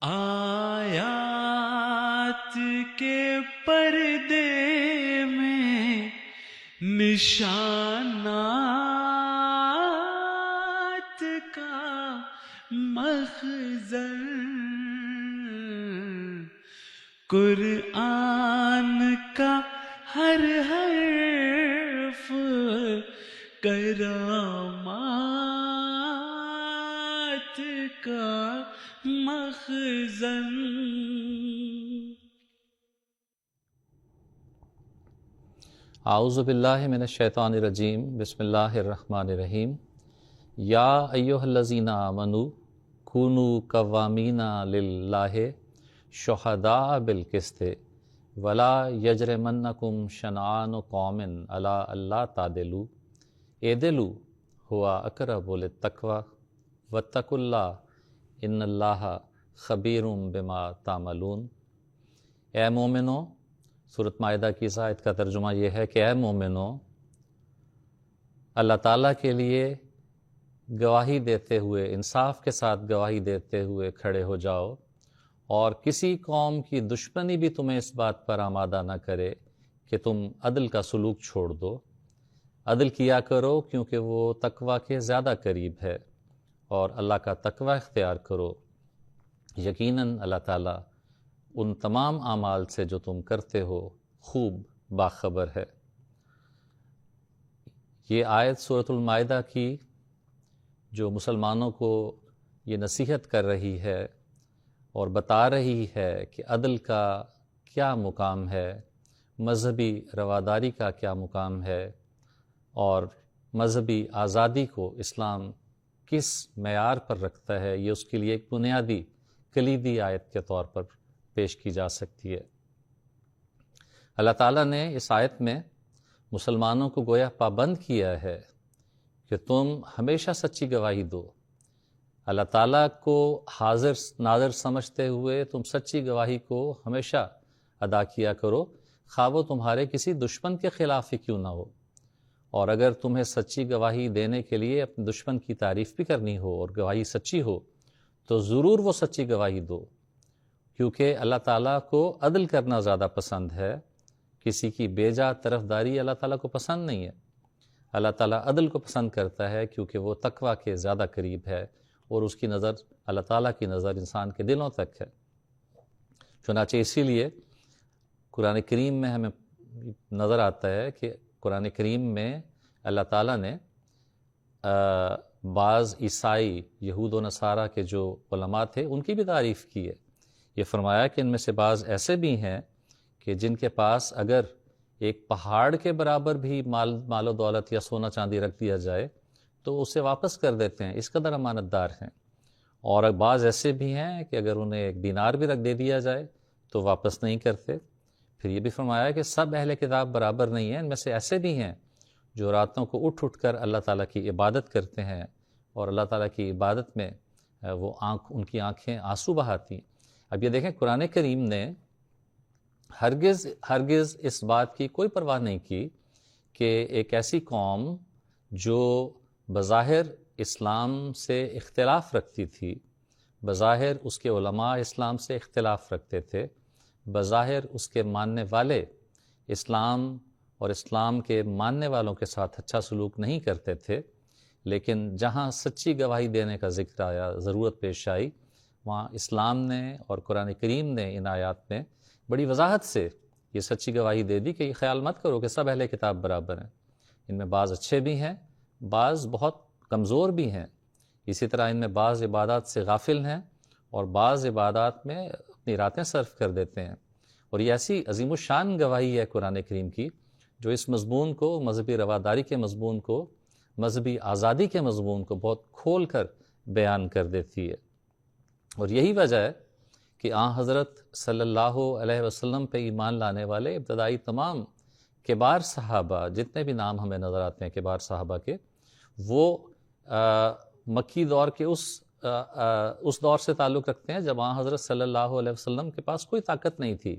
آیات کے پردے میں نشانات کا مخزن، قرآن کا ہر حرف کرامات کا مخزن۔ اعوذ باللہ من الشیطان الرجیم، بسم اللہ الرحمن الرحیم۔ یا ایہا الذین آمنوا کونوا قوامین للہ شہداء بالقسط ولا یجرمنکم شنآن قوم علی الا تعدلوا اعدلوا هو اقرب للتقوی واتقوا اللہ ان اللہ خبیر بما تعملون۔ اے مومنو، سورۃ مائدہ کی اس آیت کا ترجمہ یہ ہے کہ اے مومنو، اللہ تعالیٰ کے لیے گواہی دیتے ہوئے، انصاف کے ساتھ گواہی دیتے ہوئے کھڑے ہو جاؤ، اور کسی قوم کی دشمنی بھی تمہیں اس بات پر آمادہ نہ کرے کہ تم عدل کا سلوک چھوڑ دو۔ عدل کیا کرو کیونکہ وہ تقوی کے زیادہ قریب ہے، اور اللہ کا تقوی اختیار کرو، یقیناً اللہ تعالیٰ ان تمام اعمال سے جو تم کرتے ہو خوب باخبر ہے۔ یہ آیت سورۃ المائدہ کی جو مسلمانوں کو یہ نصیحت کر رہی ہے اور بتا رہی ہے کہ عدل کا کیا مقام ہے، مذہبی رواداری کا کیا مقام ہے، اور مذہبی آزادی کو اسلام کس معیار پر رکھتا ہے، یہ اس کے لیے ایک بنیادی کلیدی آیت کے طور پر پیش کی جا سکتی ہے۔ اللہ تعالیٰ نے اس آیت میں مسلمانوں کو گویا پابند کیا ہے کہ تم ہمیشہ سچی گواہی دو۔ اللہ تعالیٰ کو حاضر ناظر سمجھتے ہوئے تم سچی گواہی کو ہمیشہ ادا کیا کرو، خواہ وہ تمہارے کسی دشمن کے خلاف ہی کیوں نہ ہو۔ اور اگر تمہیں سچی گواہی دینے کے لیے اپنے دشمن کی تعریف بھی کرنی ہو اور گواہی سچی ہو، تو ضرور وہ سچی گواہی دو، کیونکہ اللہ تعالیٰ کو عدل کرنا زیادہ پسند ہے۔ کسی کی بیجا طرفداری اللہ تعالیٰ کو پسند نہیں ہے۔ اللہ تعالیٰ عدل کو پسند کرتا ہے کیونکہ وہ تقوی کے زیادہ قریب ہے، اور اس کی نظر، اللہ تعالیٰ کی نظر انسان کے دلوں تک ہے۔ چنانچہ اسی لیے قرآن کریم میں ہمیں نظر آتا ہے کہ قرآن کریم میں اللہ تعالیٰ نے بعض عیسائی، یہود و نصارہ کے جو علماء تھے ان کی بھی تعریف کی ہے۔ یہ فرمایا کہ ان میں سے بعض ایسے بھی ہیں کہ جن کے پاس اگر ایک پہاڑ کے برابر بھی مال و دولت یا سونا چاندی رکھ دیا جائے تو اسے واپس کر دیتے ہیں، اس قدر امانت دار ہیں۔ اور بعض ایسے بھی ہیں کہ اگر انہیں ایک دینار بھی رکھ دے دیا جائے تو واپس نہیں کرتے۔ پھر یہ بھی فرمایا کہ سب اہل کتاب برابر نہیں ہیں، ان میں سے ایسے بھی ہیں جو راتوں کو اٹھ کر اللہ تعالیٰ کی عبادت کرتے ہیں، اور اللہ تعالیٰ کی عبادت میں ان کی آنکھیں آنسو بہاتی ہیں۔ اب یہ دیکھیں، قرآن کریم نے ہرگز اس بات کی کوئی پرواہ نہیں کی کہ ایک ایسی قوم جو بظاہر اسلام سے اختلاف رکھتی تھی، بظاہر اس کے علماء اسلام سے اختلاف رکھتے تھے، بظاہر اس کے ماننے والے اسلام اور اسلام کے ماننے والوں کے ساتھ اچھا سلوک نہیں کرتے تھے، لیکن جہاں سچی گواہی دینے کا ذکر آیا، ضرورت پیش آئی، وہاں اسلام نے اور قرآن کریم نے ان آیات میں بڑی وضاحت سے یہ سچی گواہی دے دی کہ یہ خیال مت کرو کہ سب اہل کتاب برابر ہیں، ان میں بعض اچھے بھی ہیں، بعض بہت کمزور بھی ہیں، اسی طرح ان میں بعض عبادات سے غافل ہیں اور بعض عبادات میں اپنی راتیں صرف کر دیتے ہیں۔ اور یہ ایسی عظیم الشان گواہی ہے قرآن کریم کی جو اس مضمون کو، مذہبی رواداری کے مضمون کو، مذہبی آزادی کے مضمون کو بہت کھول کر بیان کر دیتی ہے۔ اور یہی وجہ ہے کہ حضرت صلی اللہ علیہ وسلم پہ ایمان لانے والے ابتدائی تمام کبار صحابہ، جتنے بھی نام ہمیں نظر آتے ہیں کبار صحابہ کے، وہ مکی دور کے اس دور سے تعلق رکھتے ہیں جب حضرت صلی اللہ علیہ وسلم کے پاس کوئی طاقت نہیں تھی،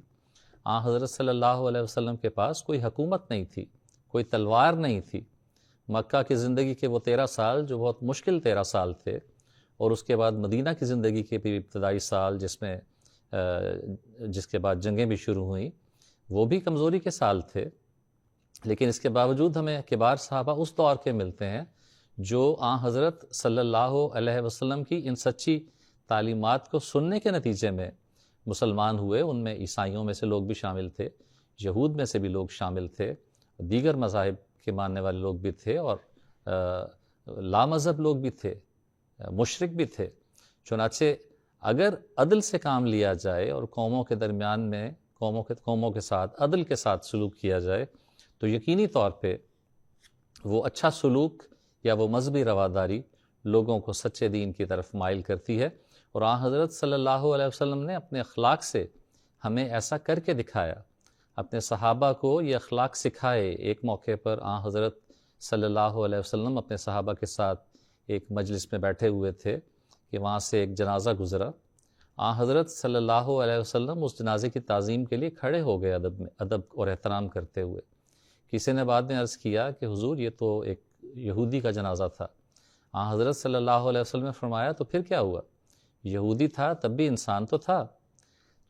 حضرت صلی اللہ علیہ وسلم کے پاس کوئی حکومت نہیں تھی، کوئی تلوار نہیں تھی۔ مکہ کی زندگی کے وہ 13 سال جو بہت مشکل 13 سال تھے، اور اس کے بعد مدینہ کی زندگی کے بھی ابتدائی سال جس کے بعد جنگیں بھی شروع ہوئیں، وہ بھی کمزوری کے سال تھے، لیکن اس کے باوجود ہمیں کبار صحابہ اس دور کے ملتے ہیں جو آن حضرت صلی اللہ علیہ وسلم کی ان سچی تعلیمات کو سننے کے نتیجے میں مسلمان ہوئے۔ ان میں عیسائیوں میں سے لوگ بھی شامل تھے، یہود میں سے بھی لوگ شامل تھے، دیگر مذاہب کے ماننے والے لوگ بھی تھے، اور لامذہب لوگ بھی تھے، مشرک بھی تھے۔ چنانچہ اگر عدل سے کام لیا جائے اور قوموں کے درمیان میں قوموں کے ساتھ عدل کے ساتھ سلوک کیا جائے تو یقینی طور پہ وہ اچھا سلوک یا وہ مذہبی رواداری لوگوں کو سچے دین کی طرف مائل کرتی ہے۔ اور آن حضرت صلی اللہ علیہ وسلم نے اپنے اخلاق سے ہمیں ایسا کر کے دکھایا، اپنے صحابہ کو یہ اخلاق سکھائے۔ ایک موقع پر آن حضرت صلی اللہ علیہ وسلم اپنے صحابہ کے ساتھ ایک مجلس میں بیٹھے ہوئے تھے کہ وہاں سے ایک جنازہ گزرا۔ آن حضرت صلی اللہ علیہ وسلم اس جنازے کی تعظیم کے لیے کھڑے ہو گئے ادب اور احترام کرتے ہوئے۔ کسی نے بعد میں عرض کیا کہ حضور یہ تو ایک یہودی کا جنازہ تھا۔ آن حضرت صلی اللہ علیہ وسلم نے فرمایا تو پھر کیا ہوا، یہودی تھا تب بھی انسان تو تھا۔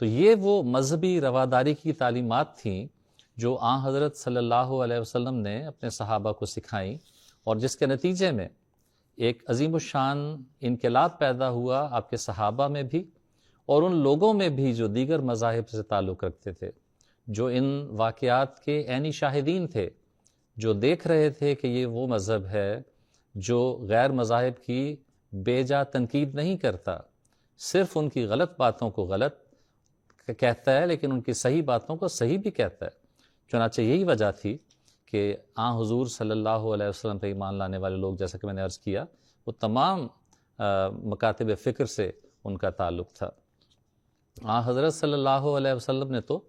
تو یہ وہ مذہبی رواداری کی تعلیمات تھیں جو آن حضرت صلی اللہ علیہ وسلم نے اپنے صحابہ کو سکھائیں، اور جس کے نتیجے میں ایک عظیم الشان انقلاب پیدا ہوا آپ کے صحابہ میں بھی اور ان لوگوں میں بھی جو دیگر مذاہب سے تعلق رکھتے تھے، جو ان واقعات کے عینی شاہدین تھے، جو دیکھ رہے تھے کہ یہ وہ مذہب ہے جو غیر مذاہب کی بے جا تنقید نہیں کرتا، صرف ان کی غلط باتوں کو غلط کہتا ہے لیکن ان کی صحیح باتوں کو صحیح بھی کہتا ہے۔ چنانچہ یہی وجہ تھی کہ آن حضور صلی اللہ علیہ وسلم پر ایمان لانے والے لوگ، جیسا کہ میں نے عرض کیا، وہ تمام مکاتب فکر سے ان کا تعلق تھا۔ آن حضرت صلی اللہ علیہ وسلم نے تو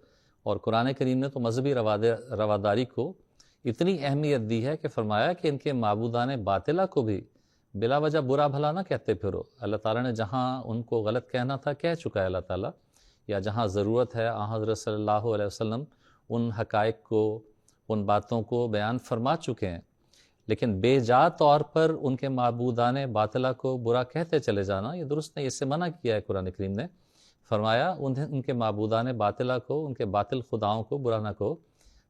اور قرآن کریم نے تو مذہبی رواداری کو اتنی اہمیت دی ہے کہ فرمایا کہ ان کے معبودان باطلہ کو بھی بلا وجہ برا بھلا نہ کہتے پھرو۔ اللہ تعالیٰ نے جہاں ان کو غلط کہنا تھا کہہ چکا ہے اللہ تعالیٰ، یا جہاں ضرورت ہے آن حضرت صلی اللہ علیہ وسلم ان حقائق کو، ان باتوں کو بیان فرما چکے ہیں، لیکن بے جا طور پر ان کے معبودان باطلہ کو برا کہتے چلے جانا یہ درست نہیں۔ اس سے منع کیا ہے قرآن کریم نے، فرمایا ان کے معبودان باطلہ کو، ان کے باطل خداؤں کو برا نہ کہو،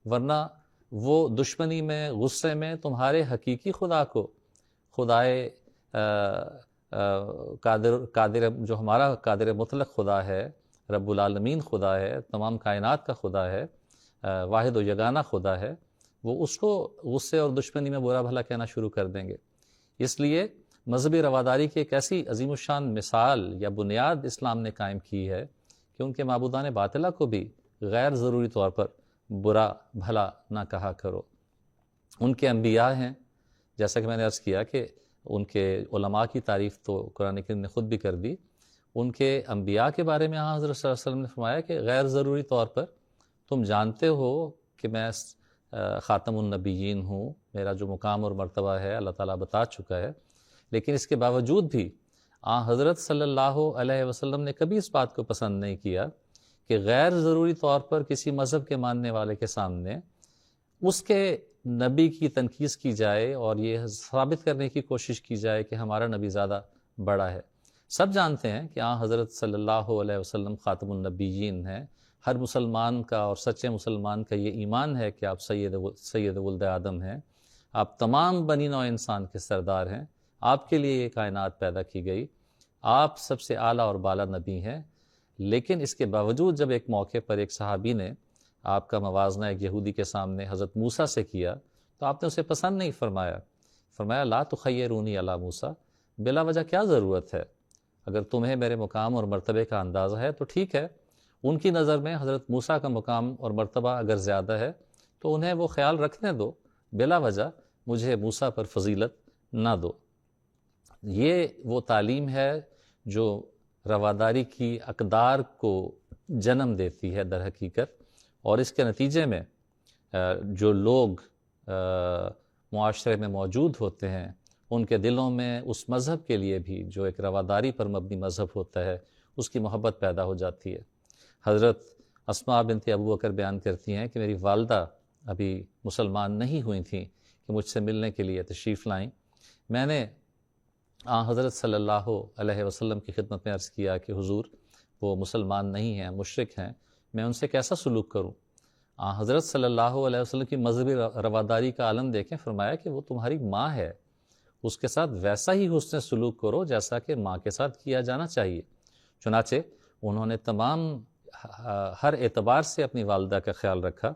ورنہ وہ دشمنی میں، غصے میں تمہارے حقیقی خدا کو، خدائے قادر جو ہمارا قادر مطلق خدا ہے، رب العالمین خدا ہے، تمام کائنات کا خدا ہے، واحد و یگانہ خدا ہے، وہ اس کو غصے اور دشمنی میں برا بھلا کہنا شروع کر دیں گے۔ اس لیے مذہبی رواداری کی ایک ایسی عظیم الشان مثال یا بنیاد اسلام نے قائم کی ہے کہ ان کے معبودان باطلہ کو بھی غیر ضروری طور پر برا بھلا نہ کہا کرو۔ ان کے انبیاء ہیں، جیسا کہ میں نے عرض کیا کہ ان کے علماء کی تعریف تو قرآن کریم نے خود بھی کر دی۔ ان کے انبیاء کے بارے میں حضرت صلی اللہ علیہ وسلم نے فرمایا کہ غیر ضروری طور پر تم جانتے ہو کہ میں خاتم النبیین ہوں، میرا جو مقام اور مرتبہ ہے اللہ تعالیٰ بتا چکا ہے، لیکن اس کے باوجود بھی حضرت صلی اللہ علیہ وسلم نے کبھی اس بات کو پسند نہیں کیا کہ غیر ضروری طور پر کسی مذہب کے ماننے والے کے سامنے اس کے نبی کی تنقید کی جائے اور یہ ثابت کرنے کی کوشش کی جائے کہ ہمارا نبی زیادہ بڑا ہے۔ سب جانتے ہیں کہ حضرت صلی اللہ علیہ وسلم خاتم النبیین ہیں۔ ہر مسلمان کا اور سچے مسلمان کا یہ ایمان ہے کہ آپ سید ولد آدم ہیں، آپ تمام بنی نوع انسان کے سردار ہیں، آپ کے لیے یہ کائنات پیدا کی گئی، آپ سب سے اعلیٰ اور بالا نبی ہیں۔ لیکن اس کے باوجود جب ایک موقع پر ایک صحابی نے آپ کا موازنہ ایک یہودی کے سامنے حضرت موسیٰ سے کیا تو آپ نے اسے پسند نہیں فرمایا، فرمایا لا تخیرونی علی موسیٰ، بلا وجہ کیا ضرورت ہے، اگر تمہیں میرے مقام اور مرتبے کا اندازہ ہے تو ٹھیک ہے۔ ان کی نظر میں حضرت موسیٰ کا مقام اور مرتبہ اگر زیادہ ہے تو انہیں وہ خیال رکھنے دو، بلا وجہ مجھے موسیٰ پر فضیلت نہ دو۔ یہ وہ تعلیم ہے جو رواداری کی اقدار کو جنم دیتی ہے در حقیقت، اور اس کے نتیجے میں جو لوگ معاشرے میں موجود ہوتے ہیں ان کے دلوں میں اس مذہب کے لیے بھی جو ایک رواداری پر مبنی مذہب ہوتا ہے اس کی محبت پیدا ہو جاتی ہے۔ حضرت اسماء بنت ابو بکر بیان کرتی ہیں کہ میری والدہ ابھی مسلمان نہیں ہوئی تھیں کہ مجھ سے ملنے کے لیے تشریف لائیں، میں نے حضرت صلی اللہ علیہ وسلم کی خدمت میں عرض کیا کہ حضور وہ مسلمان نہیں ہیں، مشرک ہیں، میں ان سے کیسا سلوک کروں؟ حضرت صلی اللہ علیہ وسلم کی مذہبی رواداری کا عالم دیکھیں، فرمایا کہ وہ تمہاری ماں ہے، اس کے ساتھ ویسا ہی حسن سلوک کرو جیسا کہ ماں کے ساتھ کیا جانا چاہیے۔ چنانچہ انہوں نے ہر اعتبار سے اپنی والدہ کا خیال رکھا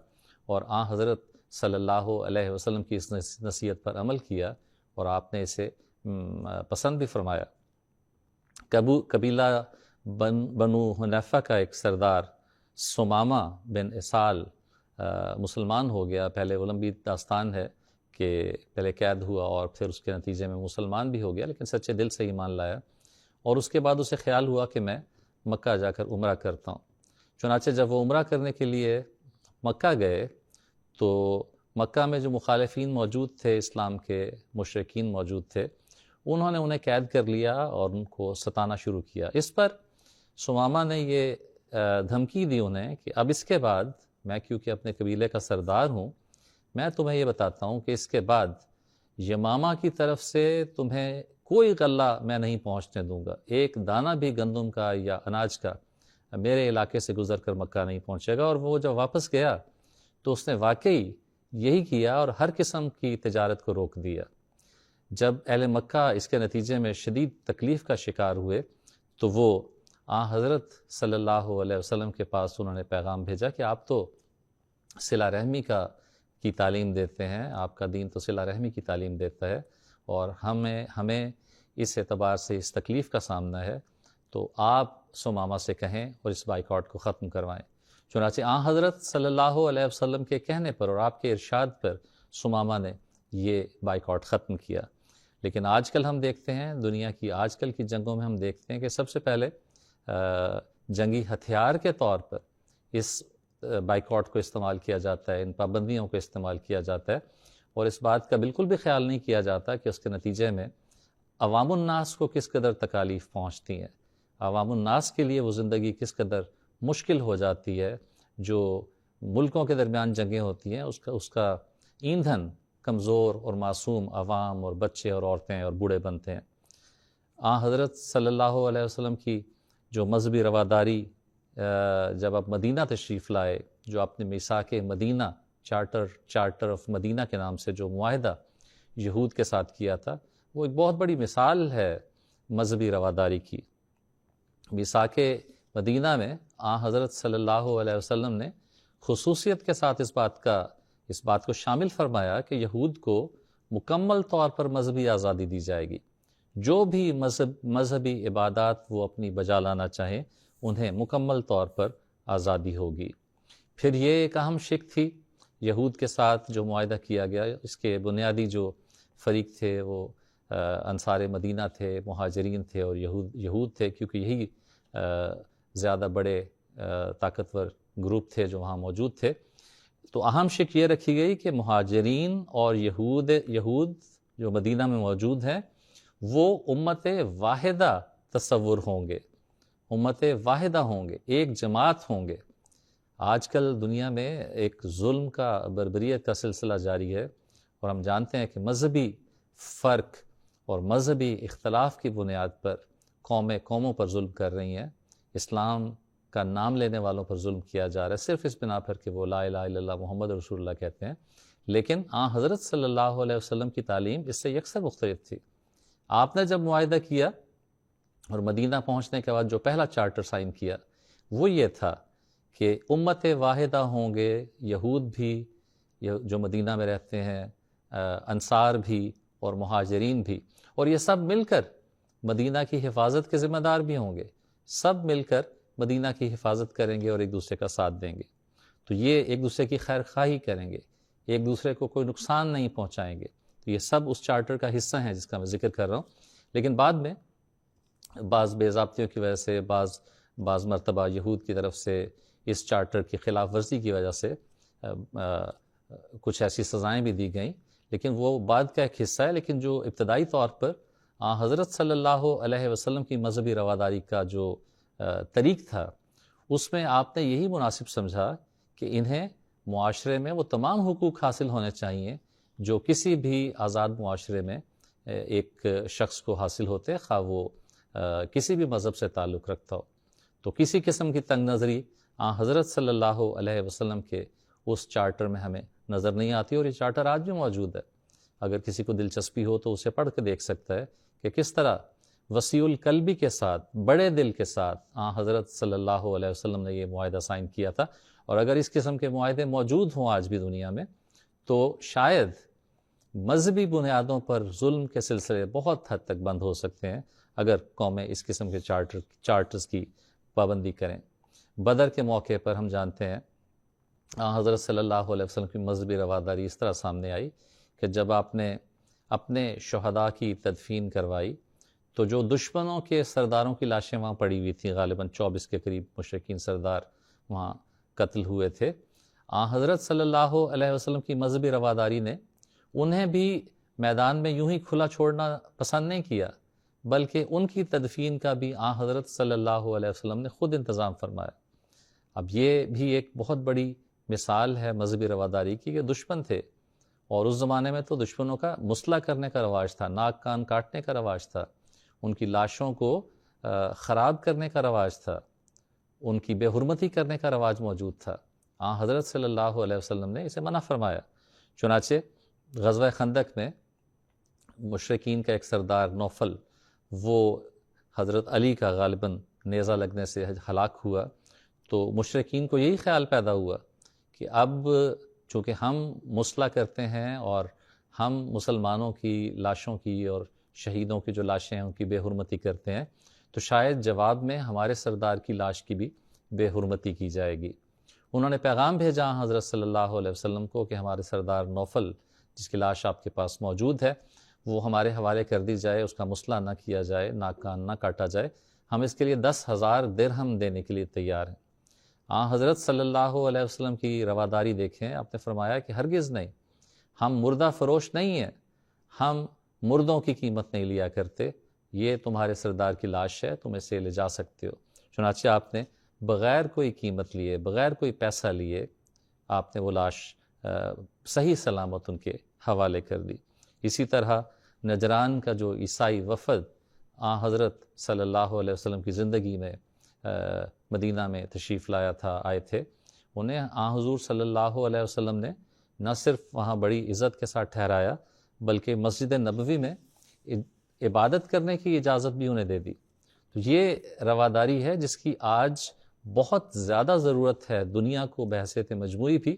اور حضرت صلی اللہ علیہ وسلم کی اس نصیحت پر عمل کیا اور آپ نے اسے پسند بھی فرمایا۔ قبیلہ بنو حنیفہ کا ایک سردار سمامہ بن اسال مسلمان ہو گیا۔ پہلے وہ لمبی داستان ہے کہ پہلے قید ہوا اور پھر اس کے نتیجے میں مسلمان بھی ہو گیا، لیکن سچے دل سے ایمان لایا، اور اس کے بعد اسے خیال ہوا کہ میں مکہ جا کر عمرہ کرتا ہوں۔ چنانچہ جب وہ عمرہ کرنے کے لیے مکہ گئے تو مکہ میں جو مخالفین موجود تھے، اسلام کے مشرکین موجود تھے، انہوں نے انہیں قید کر لیا اور ان کو ستانا شروع کیا۔ اس پر سمامہ نے یہ دھمکی دی انہیں کہ اب اس کے بعد میں کیونکہ اپنے قبیلے کا سردار ہوں، میں تمہیں یہ بتاتا ہوں کہ اس کے بعد یمامہ کی طرف سے تمہیں کوئی غلہ میں نہیں پہنچنے دوں گا، ایک دانہ بھی گندم کا یا اناج کا میرے علاقے سے گزر کر مکہ نہیں پہنچے گا۔ اور وہ جب واپس گیا تو اس نے واقعی یہی کیا اور ہر قسم کی تجارت کو روک دیا۔ جب اہل مکہ اس کے نتیجے میں شدید تکلیف کا شکار ہوئے تو وہ حضرت صلی اللہ علیہ وسلم کے پاس انہوں نے پیغام بھیجا کہ آپ تو صلہ رحمی کی تعلیم دیتے ہیں، آپ کا دین تو صلہ رحمی کی تعلیم دیتا ہے، اور ہمیں اس اعتبار سے اس تکلیف کا سامنا ہے، تو آپ سمامہ سے کہیں اور اس بائیکاٹ کو ختم کروائیں۔ چنانچہ حضرت صلی اللہ علیہ وسلم کے کہنے پر اور آپ کے ارشاد پر سمامہ نے یہ بائیکاٹ ختم کیا۔ لیکن آج کل ہم دیکھتے ہیں، دنیا کی آج کل کی جنگوں میں ہم دیکھتے ہیں کہ سب سے پہلے جنگی ہتھیار کے طور پر اس بائیکاٹ کو استعمال کیا جاتا ہے، ان پابندیوں کو استعمال کیا جاتا ہے، اور اس بات کا بالکل بھی خیال نہیں کیا جاتا کہ اس کے نتیجے میں عوام الناس کو کس قدر تکالیف پہنچتی ہیں، عوام الناس کے لیے وہ زندگی کس قدر مشکل ہو جاتی ہے۔ جو ملکوں کے درمیان جنگیں ہوتی ہیں اس کا ایندھن کمزور اور معصوم عوام اور بچے اور عورتیں اور بوڑھے بنتے ہیں۔ حضرت صلی اللہ علیہ وسلم کی جو مذہبی رواداری جب آپ مدینہ تشریف لائے، جو آپ نے میثاق مدینہ چارٹر آف مدینہ کے نام سے جو معاہدہ یہود کے ساتھ کیا تھا، وہ ایک بہت بڑی مثال ہے مذہبی رواداری کی۔ میثاق مدینہ میں حضرت صلی اللہ علیہ وسلم نے خصوصیت کے ساتھ اس بات کو شامل فرمایا کہ یہود کو مکمل طور پر مذہبی آزادی دی جائے گی، جو بھی مذہبی عبادات وہ اپنی بجا لانا چاہیں انہیں مکمل طور پر آزادی ہوگی۔ پھر یہ ایک اہم شک تھی یہود کے ساتھ جو معاہدہ کیا گیا، اس کے بنیادی جو فریق تھے وہ انصار مدینہ تھے، مہاجرین تھے اور یہود تھے، کیونکہ یہی زیادہ بڑے طاقتور گروپ تھے جو وہاں موجود تھے۔ تو اہم شک یہ رکھی گئی کہ مہاجرین اور یہود جو مدینہ میں موجود ہیں وہ امت واحدہ تصور ہوں گے، امت واحدہ ہوں گے، ایک جماعت ہوں گے۔ آج کل دنیا میں ایک ظلم کا، بربریت کا سلسلہ جاری ہے، اور ہم جانتے ہیں کہ مذہبی فرق اور مذہبی اختلاف کی بنیاد پر قوموں پر ظلم کر رہی ہیں، اسلام کا نام لینے والوں پر ظلم کیا جا رہا ہے صرف اس بنا پر کہ وہ لا الہ الا اللہ محمد رسول اللہ کہتے ہیں۔ لیکن حضرت صلی اللہ علیہ وسلم کی تعلیم اس سے یکسر مختلف تھی۔ آپ نے جب معاہدہ کیا اور مدینہ پہنچنے کے بعد جو پہلا چارٹر سائن کیا وہ یہ تھا کہ امت واحدہ ہوں گے، یہود بھی جو مدینہ میں رہتے ہیں، انصار بھی اور مہاجرین بھی، اور یہ سب مل کر مدینہ کی حفاظت کے ذمہ دار بھی ہوں گے، سب مل کر مدینہ کی حفاظت کریں گے اور ایک دوسرے کا ساتھ دیں گے۔ تو یہ ایک دوسرے کی خیر خواہی کریں گے، ایک دوسرے کو کوئی نقصان نہیں پہنچائیں گے۔ تو یہ سب اس چارٹر کا حصہ ہیں جس کا میں ذکر کر رہا ہوں۔ لیکن بعد میں بعض بے ضابطیوں کی وجہ سے، بعض مرتبہ یہود کی طرف سے اس چارٹر کی خلاف ورزی کی وجہ سے کچھ ایسی سزائیں بھی دی گئیں، لیکن وہ بعد کا ایک حصہ ہے۔ لیکن جو ابتدائی طور پر حضرت صلی اللہ علیہ وسلم کی مذہبی رواداری کا جو طریق تھا، اس میں آپ نے یہی مناسب سمجھا کہ انہیں معاشرے میں وہ تمام حقوق حاصل ہونے چاہیے جو کسی بھی آزاد معاشرے میں ایک شخص کو حاصل ہوتے، خواہ وہ کسی بھی مذہب سے تعلق رکھتا ہو. تو کسی قسم کی تنگ نظری حضرت صلی اللہ علیہ وسلم کے اس چارٹر میں ہمیں نظر نہیں آتی، اور یہ چارٹر آج بھی موجود ہے. اگر کسی کو دلچسپی ہو تو اسے پڑھ کے دیکھ سکتا ہے کہ کس طرح وسیع القلبی کے ساتھ، بڑے دل کے ساتھ حضرت صلی اللہ علیہ وسلم نے یہ معاہدہ سائن کیا تھا. اور اگر اس قسم کے معاہدے موجود ہوں آج بھی دنیا میں تو شاید مذہبی بنیادوں پر ظلم کے سلسلے بہت حد تک بند ہو سکتے ہیں اگر قومیں اس قسم کے چارٹرز کی پابندی کریں. بدر کے موقع پر ہم جانتے ہیں حضرت صلی اللہ علیہ وسلم کی مذہبی رواداری اس طرح سامنے آئی کہ جب آپ نے اپنے شہداء کی تدفین کروائی تو جو دشمنوں کے سرداروں کی لاشیں وہاں پڑی ہوئی تھیں، غالباً 24 کے قریب مشرکین سردار وہاں قتل ہوئے تھے، حضرت صلی اللہ علیہ وسلم کی مذہبی رواداری نے انہیں بھی میدان میں یوں ہی کھلا چھوڑنا پسند نہیں کیا، بلکہ ان کی تدفین کا بھی حضرت صلی اللہ علیہ وسلم نے خود انتظام فرمایا. اب یہ بھی ایک بہت بڑی مثال ہے مذہبی رواداری کی کہ دشمن تھے، اور اس زمانے میں تو دشمنوں کا مسئلہ کرنے کا رواج تھا، ناک کان کاٹنے کا رواج تھا، ان کی لاشوں کو خراب کرنے کا رواج تھا، ان کی بے حرمتی کرنے کا رواج موجود تھا. حضرت صلی اللہ علیہ وسلم نے اسے منع فرمایا. چنانچہ غزوہ خندق میں مشرکین کا ایک سردار نوفل، وہ حضرت علی کا غالباً نیزہ لگنے سے ہلاک ہوا. تو مشرکین کو یہی خیال پیدا ہوا کہ اب چونکہ ہم مسئلہ کرتے ہیں اور ہم مسلمانوں کی لاشوں کی اور شہیدوں کی جو لاشیں ہیں ان کی بے حرمتی کرتے ہیں، تو شاید جواب میں ہمارے سردار کی لاش کی بھی بے حرمتی کی جائے گی. انہوں نے پیغام بھیجا حضرت صلی اللہ علیہ وسلم کو کہ ہمارے سردار نوفل جس کی لاش آپ کے پاس موجود ہے وہ ہمارے حوالے کر دی جائے، اس کا مسئلہ نہ کیا جائے، ناک کان نہ کاٹا جائے، ہم اس کے لیے 10,000 درہم دینے کے لیے تیار ہیں. حضرت صلی اللہ علیہ وسلم کی رواداری دیکھیں، آپ نے فرمایا کہ ہرگز نہیں، ہم مردہ فروش نہیں ہیں، ہم مردوں کی قیمت نہیں لیا کرتے، یہ تمہارے سردار کی لاش ہے، تم اسے لے جا سکتے ہو. چنانچہ آپ نے بغیر کوئی قیمت لیے، بغیر کوئی پیسہ لیے آپ نے وہ لاش صحیح سلامت ان کے حوالے کر دی. اسی طرح نجران کا جو عیسائی وفد حضرت صلی اللہ علیہ وسلم کی زندگی میں مدینہ میں تشریف لایا تھا، آئے تھے، انہیں حضور صلی اللہ علیہ وسلم نے نہ صرف وہاں بڑی عزت کے ساتھ ٹھہرایا بلکہ مسجد نبوی میں عبادت کرنے کی اجازت بھی انہیں دے دی. تو یہ رواداری ہے جس کی آج بہت زیادہ ضرورت ہے دنیا کو بحیثیت مجموعی بھی،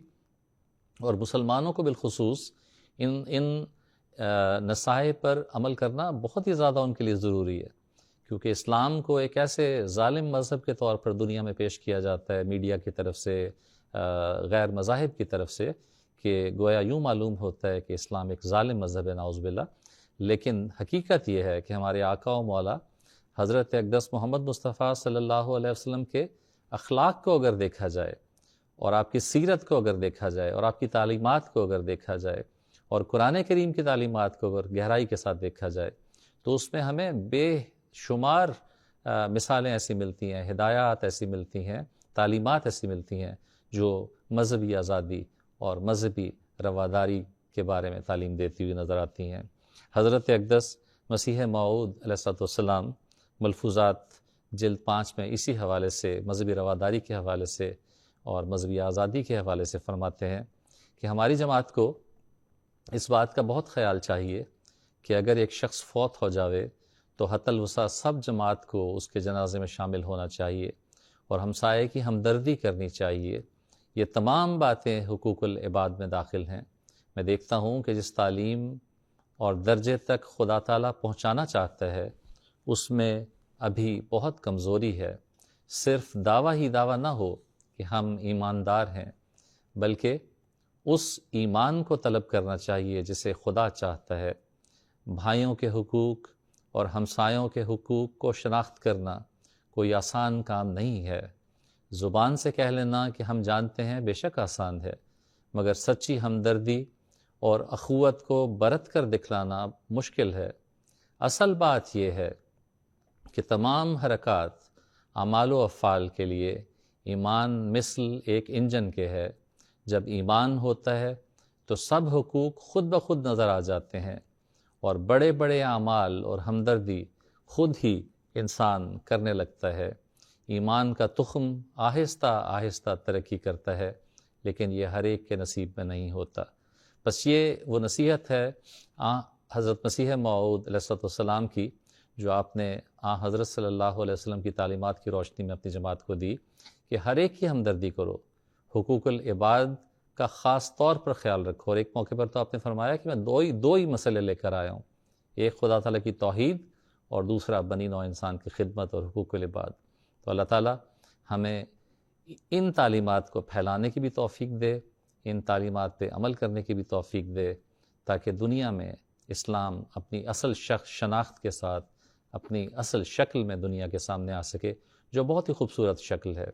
اور مسلمانوں کو بالخصوص ان نصائح پر عمل کرنا بہت ہی زیادہ ان کے لیے ضروری ہے، کیونکہ اسلام کو ایک ایسے ظالم مذہب کے طور پر دنیا میں پیش کیا جاتا ہے میڈیا کی طرف سے، غیر مذاہب کی طرف سے، کہ گویا یوں معلوم ہوتا ہے کہ اسلام ایک ظالم مذہب ہے، نعوذ باللہ. لیکن حقیقت یہ ہے کہ ہمارے آقا و مولا حضرت اقدس محمد مصطفیٰ صلی اللہ علیہ وسلم کے اخلاق کو اگر دیکھا جائے، اور آپ کی سیرت کو اگر دیکھا جائے، اور آپ کی تعلیمات کو اگر دیکھا جائے، اور قرآن کریم کی تعلیمات کو اگر گہرائی کے ساتھ دیکھا جائے، تو اس میں ہمیں بے شمار مثالیں ایسی ملتی ہیں، ہدایات ایسی ملتی ہیں، تعلیمات ایسی ملتی ہیں جو مذہبی آزادی اور مذہبی رواداری کے بارے میں تعلیم دیتی ہوئی نظر آتی ہیں. حضرت اقدس مسیح موعود علیہ السلام ملفوظات جلد 5 میں اسی حوالے سے، مذہبی رواداری کے حوالے سے اور مذہبی آزادی کے حوالے سے فرماتے ہیں کہ ہماری جماعت کو اس بات کا بہت خیال چاہیے کہ اگر ایک شخص فوت ہو جاوے تو حتی الوسع سب جماعت کو اس کے جنازے میں شامل ہونا چاہیے اور ہمسائے کی ہمدردی کرنی چاہیے. یہ تمام باتیں حقوق العباد میں داخل ہیں. میں دیکھتا ہوں کہ جس تعلیم اور درجے تک خدا تعالیٰ پہنچانا چاہتا ہے اس میں ابھی بہت کمزوری ہے. صرف دعویٰ ہی دعویٰ نہ ہو کہ ہم ایماندار ہیں، بلکہ اس ایمان کو طلب کرنا چاہیے جسے خدا چاہتا ہے. بھائیوں کے حقوق اور ہمسایوں کے حقوق کو شناخت کرنا کوئی آسان کام نہیں ہے. زبان سے کہہ لینا کہ ہم جانتے ہیں بے شک آسان ہے، مگر سچی ہمدردی اور اخوت کو برت کر دکھلانا مشکل ہے. اصل بات یہ ہے کہ تمام حرکات اعمال و افعال کے لیے ایمان مثل ایک انجن کے ہے. جب ایمان ہوتا ہے تو سب حقوق خود بخود نظر آ جاتے ہیں اور بڑے بڑے اعمال اور ہمدردی خود ہی انسان کرنے لگتا ہے۔ ایمان کا تخم آہستہ آہستہ ترقی کرتا ہے، لیکن یہ ہر ایک کے نصیب میں نہیں ہوتا۔ بس یہ وہ نصیحت ہے حضرت مسیح موعود علیہ السلام کی، جو آپ نے حضرت صلی اللہ علیہ وسلم کی تعلیمات کی روشنی میں اپنی جماعت کو دی، کہ ہر ایک کی ہمدردی کرو، حقوق العباد کا خاص طور پر خیال رکھو۔ اور ایک موقع پر تو آپ نے فرمایا کہ میں دو ہی مسئلے لے کر آیا ہوں، ایک خدا تعالیٰ کی توحید اور دوسرا بنی نوع انسان کی خدمت اور حقوق العباد۔ تو اللہ تعالیٰ ہمیں ان تعلیمات کو پھیلانے کی بھی توفیق دے، ان تعلیمات پہ عمل کرنے کی بھی توفیق دے، تاکہ دنیا میں اسلام اپنی اصل شناخت کے ساتھ اپنی اصل شکل میں دنیا کے سامنے آ سکے، جو بہت ہی خوبصورت شکل ہے،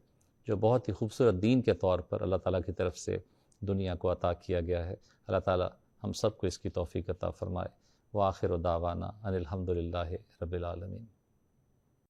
جو بہت ہی خوبصورت دین کے طور پر اللہ تعالیٰ کی طرف سے دنیا کو عطا کیا گیا ہے۔ اللہ تعالیٰ ہم سب کو اس کی توفیق عطا فرمائے۔ وآخر دعوانا ان الحمد للہ رب العالمین۔